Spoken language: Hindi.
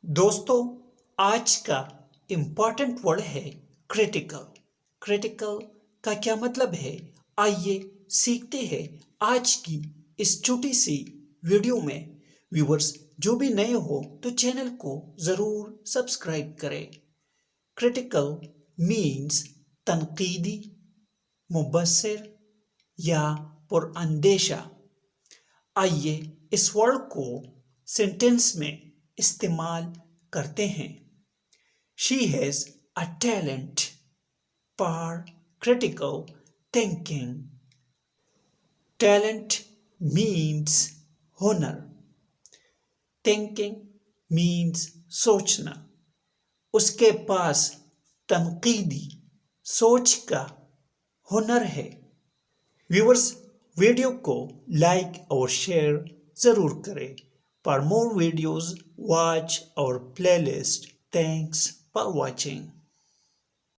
दोस्तों, आज का इम्पॉर्टेंट वर्ड है क्रिटिकल। क्रिटिकल का क्या मतलब है, आइए सीखते हैं आज की इस छोटी सी वीडियो में। व्यूवर्स जो भी नए हो तो चैनल को ज़रूर सब्सक्राइब करें। क्रिटिकल मीन्स तनकीदी, मुबस्सिर या पुरअंदेशा। आइए इस वर्ड को सेंटेंस में इस्तेमाल करते हैं। She has a talent for critical thinking. Talent means हुनर, thinking means सोचना। उसके पास तनकीदी सोच का हुनर है। व्यूअर्स वीडियो को लाइक और शेयर ज़रूर करें। For more videos, watch our playlist. Thanks for watching.